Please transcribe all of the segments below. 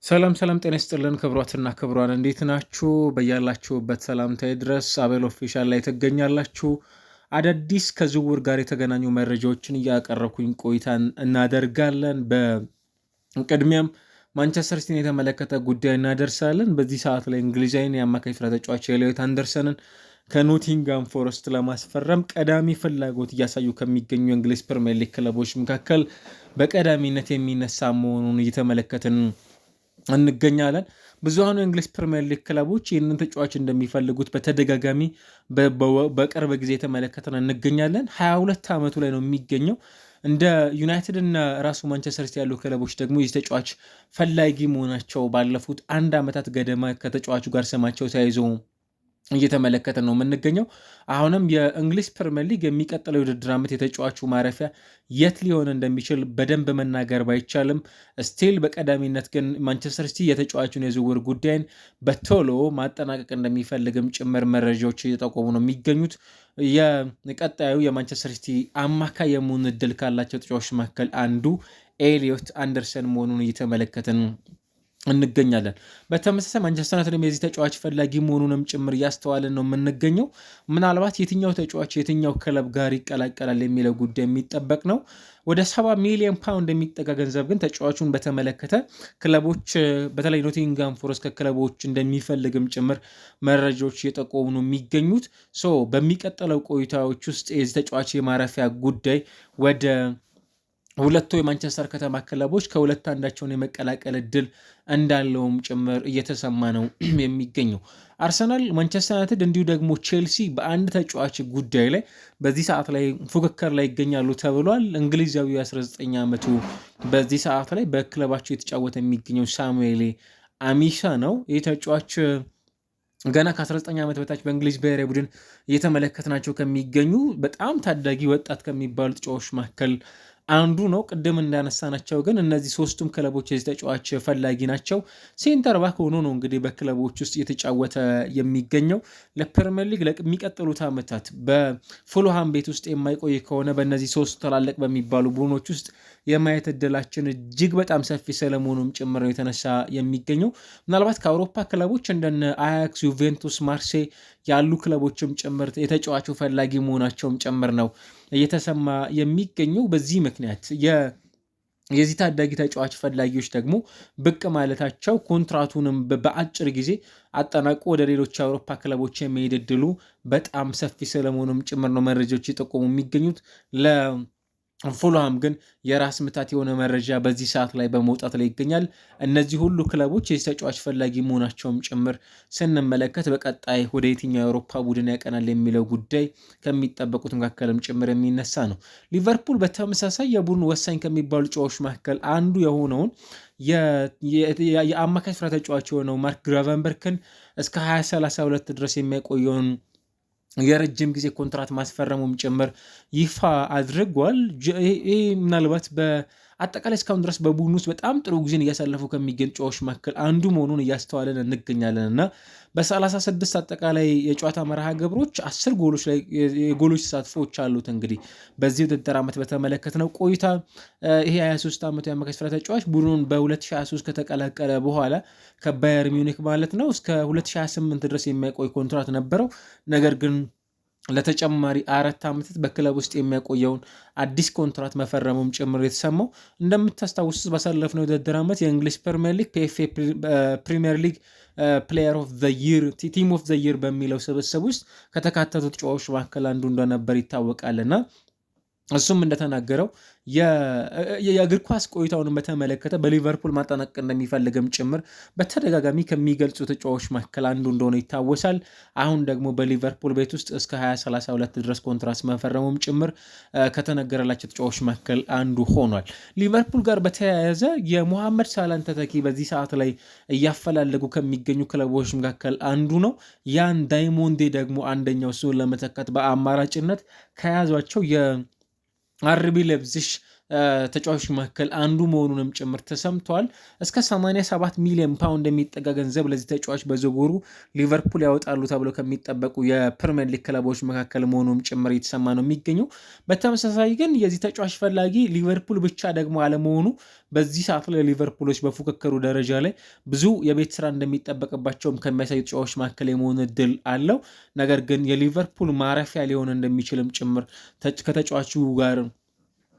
ሰላም ሰላም ጤና ይስጥልን ክብሯትና ክብሯን እንዴት ናችሁ? በያላችሁበት ሰላምታዬ ድረስ አቤል ኦፊሻል ላይ ትገኛላችሁ። አዳዲስ ከዝውውር ጋር የተገናኙ መረጃዎችን እያቀረብኩኝ ቆይታን እናደርጋለን። በቅድሚያም ማንቸስተር ሲቲን የተመለከተ ጉዳይ እናደርሳለን። በዚህ ሰዓት ላይ እንግሊዛዊን የአማካይ ስራ ተጫዋች ኤሊዮት አንደርሰንን ከኖቲንጋም ፎረስት ለማስፈረም ቀዳሚ ፍላጎት እያሳዩ ከሚገኙ የእንግሊዝ ፕሪሚየር ሊግ ክለቦች መካከል በቀዳሚነት የሚነሳ መሆኑን እየተመለከትን እንገኛለን። ብዙሃኑ የእንግሊዝ ፕሪሚየር ሊግ ክለቦች ይህንን ተጫዋች እንደሚፈልጉት በተደጋጋሚ በቅርብ ጊዜ የተመለከተን እንገኛለን። 22 ዓመቱ ላይ ነው የሚገኘው። እንደ ዩናይትድ እና ራሱ ማንቸስተር ሲቲ ያሉ ክለቦች ደግሞ የዚህ ተጫዋች ፈላጊ መሆናቸው ባለፉት አንድ ዓመታት ገደማ ከተጫዋቹ ጋር ስማቸው ተያይዞ እየተመለከተ ነው የምንገኘው። አሁንም የእንግሊዝ ፕሪሚየር ሊግ የሚቀጥለው የውድድር ዓመት የተጫዋቹ ማረፊያ የት ሊሆን እንደሚችል በደንብ መናገር ባይቻልም ስቲል በቀዳሚነት ግን ማንቸስተር ሲቲ የተጫዋቹን የዝውውር ጉዳይን በቶሎ ማጠናቀቅ እንደሚፈልግም ጭምር መረጃዎች እየጠቆሙ ነው የሚገኙት። የቀጣዩ የማንቸስተር ሲቲ አማካይ የመሆን እድል ካላቸው ተጫዋቾች መካከል አንዱ ኤሊዮት አንደርሰን መሆኑን እየተመለከትን እንገኛለን። በተመሳሳይ ማንቸስተር ዩናይትድ የዚህ ተጫዋች ፈላጊ መሆኑንም ጭምር እያስተዋልን ነው የምንገኘው። ምናልባት የትኛው ተጫዋች የትኛው ክለብ ጋር ይቀላቀላል የሚለው ጉዳይ የሚጠበቅ ነው። ወደ 70 ሚሊዮን ፓውንድ የሚጠጋ ገንዘብ ግን ተጫዋቹን በተመለከተ ክለቦች በተለይ ኖቲንጋም ፎረስት ከክለቦች እንደሚፈልግም ጭምር መረጃዎች እየጠቆሙ ነው የሚገኙት። በሚቀጥለው ቆይታዎች ውስጥ የዚህ ተጫዋች የማረፊያ ጉዳይ ወደ ሁለቱ የማንቸስተር ከተማ ክለቦች ከሁለት አንዳቸውን የመቀላቀል እድል እንዳለውም ጭምር እየተሰማ ነው የሚገኘው። አርሰናል፣ ማንቸስተር ዩናይትድ እንዲሁ ደግሞ ቼልሲ በአንድ ተጫዋች ጉዳይ ላይ በዚህ ሰዓት ላይ ፉክክር ላይ ይገኛሉ ተብሏል። እንግሊዛዊ 19 ዓመቱ በዚህ ሰዓት ላይ በክለባቸው የተጫወተ የሚገኘው ሳሙኤል አሚሻ ነው። ይህ ተጫዋች ገና ከ19 ዓመት በታች በእንግሊዝ ብሔራዊ ቡድን እየተመለከትናቸው ከሚገኙ በጣም ታዳጊ ወጣት ከሚባሉ ተጫዋቾች መካከል አንዱ ነው። ቅድም እንዳነሳናቸው ግን እነዚህ ሶስቱም ክለቦች የዚህ ተጫዋች ፈላጊ ናቸው። ሴንተር ባክ ሆኖ ነው እንግዲህ በክለቦች ውስጥ የተጫወተ የሚገኘው። ለፕሪሚየር ሊግ ለሚቀጥሉት ዓመታት በፉልሃም ቤት ውስጥ የማይቆይ ከሆነ በእነዚህ ሶስት ትላልቅ በሚባሉ ቡድኖች ውስጥ የማየት እድላችን እጅግ በጣም ሰፊ ስለመሆኑም ጭምር ነው የተነሳ የሚገኘው። ምናልባት ከአውሮፓ ክለቦች እንደነ አያክስ፣ ዩቬንቱስ፣ ማርሴይ ያሉ ክለቦችም ጭምር የተጫዋቹ ፈላጊ መሆናቸውም ጭምር ነው እየተሰማ የሚገኘው። በዚህ ምክንያት የዚህ ታዳጊ ተጫዋች ፈላጊዎች ደግሞ ብቅ ማለታቸው ኮንትራቱንም በአጭር ጊዜ አጠናቆ ወደ ሌሎች የአውሮፓ ክለቦች የሚሄድ እድሉ በጣም ሰፊ ስለመሆኑም ጭምር ነው መረጃዎች የጠቆሙ የሚገኙት። ፉልሃም ግን የራስ ምታት የሆነ መረጃ በዚህ ሰዓት ላይ በመውጣት ላይ ይገኛል። እነዚህ ሁሉ ክለቦች የዚህ ተጫዋች ፈላጊ መሆናቸውም ጭምር ስንመለከት በቀጣይ ወደ የትኛው የአውሮፓ ቡድን ያቀናል የሚለው ጉዳይ ከሚጠበቁት መካከልም ጭምር የሚነሳ ነው። ሊቨርፑል በተመሳሳይ የቡድኑ ወሳኝ ከሚባሉ ተጫዋቾች መካከል አንዱ የሆነውን የአማካይ ስፍራ ተጫዋች የሆነው ማርክ ግራቨንበርክን እስከ 2032 ድረስ የሚያቆየውን የረጅም ጊዜ ኮንትራት ማስፈረሙም ጭምር ይፋ አድርጓል። ይህ ምናልባት በአጠቃላይ እስካሁን ድረስ በቡድኑ ውስጥ በጣም ጥሩ ጊዜን እያሳለፉ ከሚገኙ ተጫዋቾች መካከል አንዱ መሆኑን እያስተዋለን እንገኛለን እና በ36 አጠቃላይ የጨዋታ መርሃ ግብሮች 10 ጎሎች ተሳትፎዎች አሉት። እንግዲህ በዚህ ውድድር ዓመት በተመለከትነው ቆይታ ይሄ 23 ዓመቱ የአማካይ ስፍራ ተጫዋች ቡድኑን በ2023 ከተቀላቀለ በኋላ ከባየር ሚዩኒክ ማለት ነው እስከ 2028 ድረስ የሚያቆይ ኮንትራት ነበረው። ነገር ግን ለተጨማሪ 4 ዓመታት በክለብ ውስጥ የሚያቆየውን አዲስ ኮንትራት መፈረሙም ጭምር የተሰማው። እንደምታስታውሱት ባሳለፍነው የውድድር ዓመት የእንግሊዝ ፕሪሚየር ሊግ ፒኤፍኤ ፕሪሚየር ሊግ ፕሌየር ኦፍ ዘ ይር ቲም ኦፍ ዘ ይር በሚለው ስብስብ ውስጥ ከተካተቱ ተጫዋቾች መካከል አንዱ እንደነበር ይታወቃልና እሱም እንደተናገረው የእግር ኳስ ቆይታውን በተመለከተ በሊቨርፑል ማጠናቀቅ እንደሚፈልግም ጭምር በተደጋጋሚ ከሚገልጹ ተጫዋቾች መካከል አንዱ እንደሆነ ይታወሳል። አሁን ደግሞ በሊቨርፑል ቤት ውስጥ እስከ 2032 ድረስ ኮንትራት መፈረሙም ጭምር ከተነገረላቸው ተጫዋቾች መካከል አንዱ ሆኗል። ሊቨርፑል ጋር በተያያዘ የሞሐመድ ሳላን ተተኪ በዚህ ሰዓት ላይ እያፈላለጉ ከሚገኙ ክለቦች መካከል አንዱ ነው። ያን ዳይሞንዴ ደግሞ አንደኛው እሱን ለመተካት በአማራጭነት ከያዟቸው አርቢ ሌፕዚግ ተጫዋቾች መካከል አንዱ መሆኑንም ጭምር ተሰምቷል። እስከ 87 ሚሊዮን ፓውንድ የሚጠጋ ገንዘብ ለዚህ ተጫዋች በዝውውሩ ሊቨርፑል ያወጣሉ ተብለው ከሚጠበቁ የፕሪሚየር ሊግ ክለቦች መካከል መሆኑም ጭምር የተሰማ ነው የሚገኘው። በተመሳሳይ ግን የዚህ ተጫዋች ፈላጊ ሊቨርፑል ብቻ ደግሞ አለመሆኑ በዚህ ሰዓት ላይ ሊቨርፑሎች በፉክክሩ ደረጃ ላይ ብዙ የቤት ስራ እንደሚጠበቅባቸውም ከሚያሳዩ ተጫዋቾች መካከል የመሆን እድል አለው። ነገር ግን የሊቨርፑል ማረፊያ ሊሆን እንደሚችልም ጭምር ከተጫዋቹ ጋር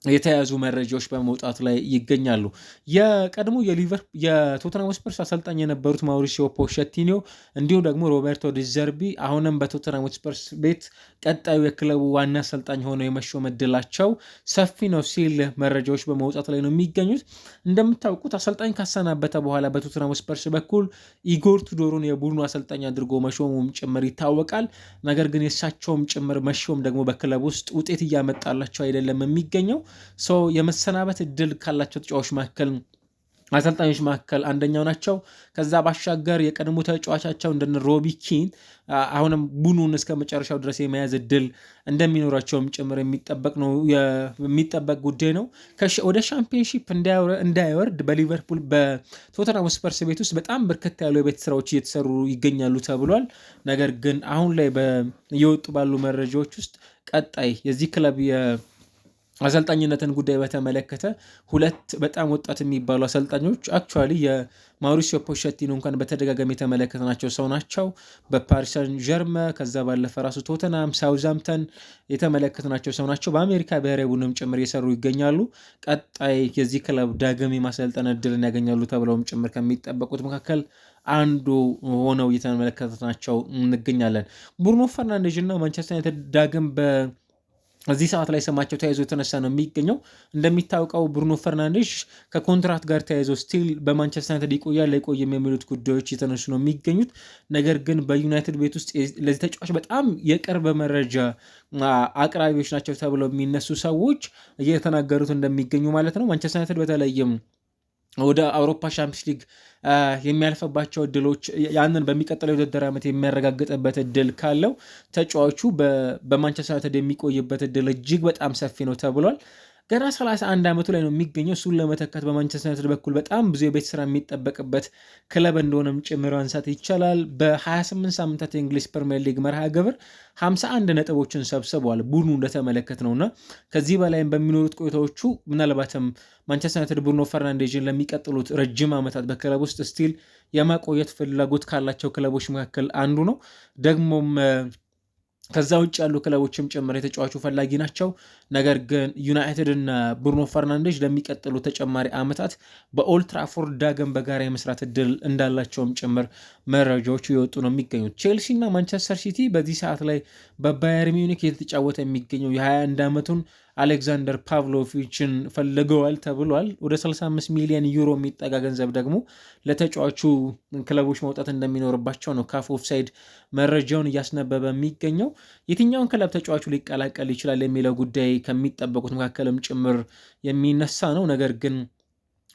የተያዙ መረጃዎች በመውጣት ላይ ይገኛሉ። የቀድሞ የቶተንሃም ስፐርስ አሰልጣኝ የነበሩት ማውሪሲዮ ፖቼቲኖ እንዲሁም ደግሞ ሮቤርቶ ዲዘርቢ አሁንም በቶተንሃም ስፐርስ ቤት ቀጣዩ የክለቡ ዋና አሰልጣኝ ሆነው የመሾም እድላቸው ሰፊ ነው ሲል መረጃዎች በመውጣት ላይ ነው የሚገኙት። እንደምታውቁት አሰልጣኝ ካሰናበተ በኋላ በቶተንሃም ስፐርስ በኩል ኢጎር ቱዶሩን የቡድኑ አሰልጣኝ አድርጎ መሾሙም ጭምር ይታወቃል። ነገር ግን የእሳቸውም ጭምር መሾም ደግሞ በክለብ ውስጥ ውጤት እያመጣላቸው አይደለም የሚገኘው። የመሰናበት እድል ካላቸው ተጫዋቾች መካከል አሰልጣኞች መካከል አንደኛው ናቸው። ከዛ ባሻገር የቀድሞ ተጫዋቻቸው እንደነ ሮቢ ኪን አሁንም ቡድኑን እስከ መጨረሻው ድረስ የመያዝ እድል እንደሚኖራቸውም ጭምር የሚጠበቅ ጉዳይ ነው። ወደ ሻምፒዮንሺፕ እንዳይወርድ በሊቨርፑል በቶተንሃም ስፐርስ ቤት ውስጥ በጣም በርከት ያሉ የቤት ስራዎች እየተሰሩ ይገኛሉ ተብሏል። ነገር ግን አሁን ላይ እየወጡ ባሉ መረጃዎች ውስጥ ቀጣይ የዚህ ክለብ አሰልጣኝነትን ጉዳይ በተመለከተ ሁለት በጣም ወጣት የሚባሉ አሰልጣኞች አክቹዋሊ የማውሪሲዮ ፖቼቲኖ እንኳን በተደጋጋሚ የተመለከትናቸው ሰው ናቸው። በፓሪስ ሰን ዠርመን ከዛ ባለፈ ራሱ ቶተንሃም፣ ሳውዛምተን የተመለከትናቸው ሰው ናቸው። በአሜሪካ ብሔራዊ ቡድንም ጭምር እየሰሩ ይገኛሉ። ቀጣይ የዚህ ክለብ ዳግም የማሰልጠን እድልን ያገኛሉ ተብለውም ጭምር ከሚጠበቁት መካከል አንዱ ሆነው እየተመለከትናቸው እንገኛለን። ብሩኖ ፈርናንዴዝ እና ማንቸስተር ዩናይትድ ዳግም እዚህ ሰዓት ላይ ስማቸው ተያይዞ የተነሳ ነው የሚገኘው። እንደሚታወቀው ብሩኖ ፈርናንዴዝ ከኮንትራት ጋር ተያይዞ ስቲል በማንቸስተር ዩናይትድ ይቆያል አይቆይም የሚሉት ጉዳዮች የተነሱ ነው የሚገኙት። ነገር ግን በዩናይትድ ቤት ውስጥ ለዚህ ተጫዋች በጣም የቅርብ መረጃ አቅራቢዎች ናቸው ተብለው የሚነሱ ሰዎች እየተናገሩት እንደሚገኙ ማለት ነው። ማንቸስተር ዩናይትድ በተለይም ወደ አውሮፓ ሻምፒዮንስ ሊግ የሚያልፈባቸው እድሎች ያንን በሚቀጥለው የውድድር ዓመት የሚያረጋግጥበት እድል ካለው ተጫዋቹ በማንቸስተር ዩናይትድ የሚቆይበት እድል እጅግ በጣም ሰፊ ነው ተብሏል። ገና 31 ዓመቱ ላይ ነው የሚገኘው። እሱን ለመተካት በማንቸስተር ዩናይትድ በኩል በጣም ብዙ የቤት ስራ የሚጠበቅበት ክለብ እንደሆነም ጭምር አንሳት ይቻላል። በ28 ሳምንታት የእንግሊዝ ፕሪሚየር ሊግ መርሃ ግብር 51 ነጥቦችን ሰብስበዋል ቡድኑ እንደተመለከት ነውና ከዚህ በላይም በሚኖሩት ቆይታዎቹ ምናልባትም ማንቸስተር ዩናይትድ ብሩኖ ፈርናንዴዝን ለሚቀጥሉት ረጅም ዓመታት በክለብ ውስጥ ስቲል የማቆየት ፍላጎት ካላቸው ክለቦች መካከል አንዱ ነው። ደግሞም ከዛ ውጭ ያሉ ክለቦችም ጭምር የተጫዋቹ ፈላጊ ናቸው። ነገር ግን ዩናይትድ እና ብሩኖ ፈርናንዴዝ ለሚቀጥሉ ተጨማሪ ዓመታት በኦልድ ትራፎርድ ዳግም በጋራ የመስራት እድል እንዳላቸውም ጭምር መረጃዎቹ የወጡ ነው የሚገኙት። ቼልሲ እና ማንቸስተር ሲቲ በዚህ ሰዓት ላይ በባየር ሚዩኒክ እየተጫወተ የሚገኘው የ21 ዓመቱን አሌክዛንደር ፓቭሎቪችን ፈልገዋል ተብሏል። ወደ 65 ሚሊዮን ዩሮ የሚጠጋ ገንዘብ ደግሞ ለተጫዋቹ ክለቦች መውጣት እንደሚኖርባቸው ነው ካፍ ኦፍሳይድ መረጃውን እያስነበበ የሚገኘው። የትኛውን ክለብ ተጫዋቹ ሊቀላቀል ይችላል የሚለው ጉዳይ ከሚጠበቁት መካከልም ጭምር የሚነሳ ነው። ነገር ግን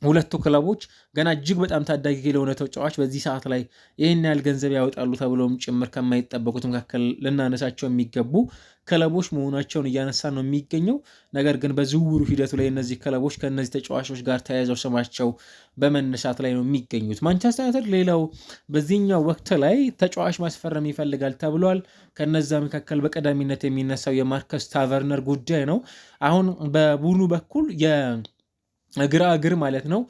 ሁለቱ ክለቦች ገና እጅግ በጣም ታዳጊ ለሆነ ተጫዋች በዚህ ሰዓት ላይ ይህን ያህል ገንዘብ ያወጣሉ ተብሎም ጭምር ከማይጠበቁት መካከል ልናነሳቸው የሚገቡ ክለቦች መሆናቸውን እያነሳ ነው የሚገኘው። ነገር ግን በዝውውሩ ሂደቱ ላይ እነዚህ ክለቦች ከእነዚህ ተጫዋቾች ጋር ተያይዘው ስማቸው በመነሳት ላይ ነው የሚገኙት። ማንቸስተር ዩናይትድ ሌላው በዚህኛው ወቅት ላይ ተጫዋች ማስፈረም ይፈልጋል ተብሏል። ከነዛ መካከል በቀዳሚነት የሚነሳው የማርከስ ታቨርነር ጉዳይ ነው። አሁን በቡድኑ በኩል ግራ እግር ማለት ነው።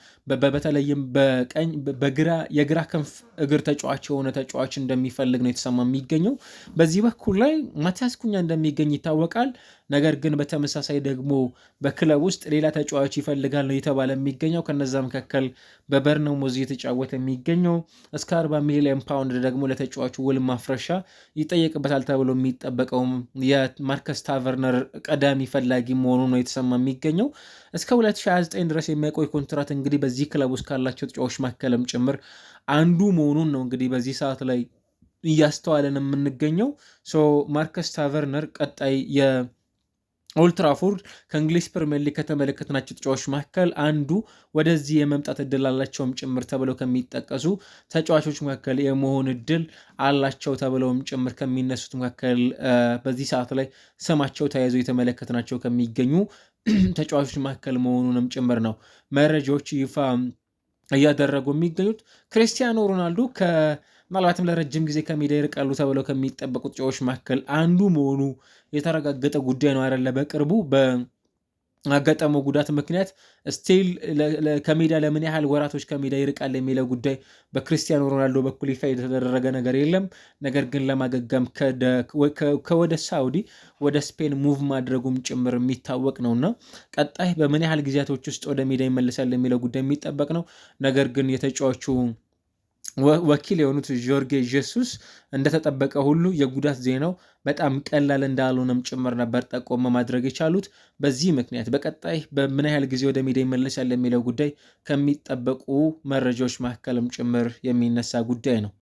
በተለይም በቀኝ በግራ የግራ ክንፍ እግር ተጫዋች የሆነ ተጫዋች እንደሚፈልግ ነው የተሰማ የሚገኘው። በዚህ በኩል ላይ ማቲያስ ኩኛ እንደሚገኝ ይታወቃል። ነገር ግን በተመሳሳይ ደግሞ በክለብ ውስጥ ሌላ ተጫዋች ይፈልጋል ነው የተባለ የሚገኘው። ከነዛ መካከል በበርነሞዝ እየተጫወተ የሚገኘው እስከ 40 ሚሊዮን ፓውንድ ደግሞ ለተጫዋቹ ውል ማፍረሻ ይጠየቅበታል ተብሎ የሚጠበቀውም የማርከስ ታቨርነር ቀዳሚ ፈላጊ መሆኑ ነው የተሰማ የሚገኘው። እስከ 2029 ድረስ የሚያቆይ ኮንትራት እንግዲህ በዚህ ክለብ ውስጥ ካላቸው ተጫዋቾች መካከልም ጭምር አንዱ መሆኑን ነው እንግዲህ በዚህ ሰዓት ላይ እያስተዋለን የምንገኘው። ማርከስ ታቨርነር ቀጣይ ኦልድ ትራፎርድ ከእንግሊዝ ፕሪሚየር ሊግ ከተመለከትናቸው ተጫዋቾች መካከል አንዱ ወደዚህ የመምጣት እድል አላቸውም ጭምር ተብለው ከሚጠቀሱ ተጫዋቾች መካከል የመሆን እድል አላቸው ተብለውም ጭምር ከሚነሱት መካከል በዚህ ሰዓት ላይ ስማቸው ተያይዘው የተመለከትናቸው ከሚገኙ ተጫዋቾች መካከል መሆኑንም ጭምር ነው መረጃዎች ይፋ እያደረጉ የሚገኙት። ክሪስቲያኖ ሮናልዶ ምናልባትም ለረጅም ጊዜ ከሜዳ ይርቃሉ ተብለው ከሚጠበቁ ተጫዋቾች መካከል አንዱ መሆኑ የተረጋገጠ ጉዳይ ነው አይደለ? በቅርቡ አጋጠመው ጉዳት ምክንያት ስቲል ከሜዳ ለምን ያህል ወራቶች ከሜዳ ይርቃል የሚለው ጉዳይ በክርስቲያኖ ሮናልዶ በኩል ይፋ የተደረገ ነገር የለም። ነገር ግን ለማገገም ከወደ ሳውዲ ወደ ስፔን ሙቭ ማድረጉም ጭምር የሚታወቅ ነውና ቀጣይ በምን ያህል ጊዜያቶች ውስጥ ወደ ሜዳ ይመልሳል የሚለው ጉዳይ የሚጠበቅ ነው። ነገር ግን የተጫዋቹ ወኪል የሆኑት ጆርጌ ጄሱስ እንደተጠበቀ ሁሉ የጉዳት ዜናው በጣም ቀላል እንዳልሆነም ጭምር ነበር ጠቆም ማድረግ የቻሉት። በዚህ ምክንያት በቀጣይ በምን ያህል ጊዜ ወደ ሜዳ ይመለሳል የሚለው ጉዳይ ከሚጠበቁ መረጃዎች መካከልም ጭምር የሚነሳ ጉዳይ ነው።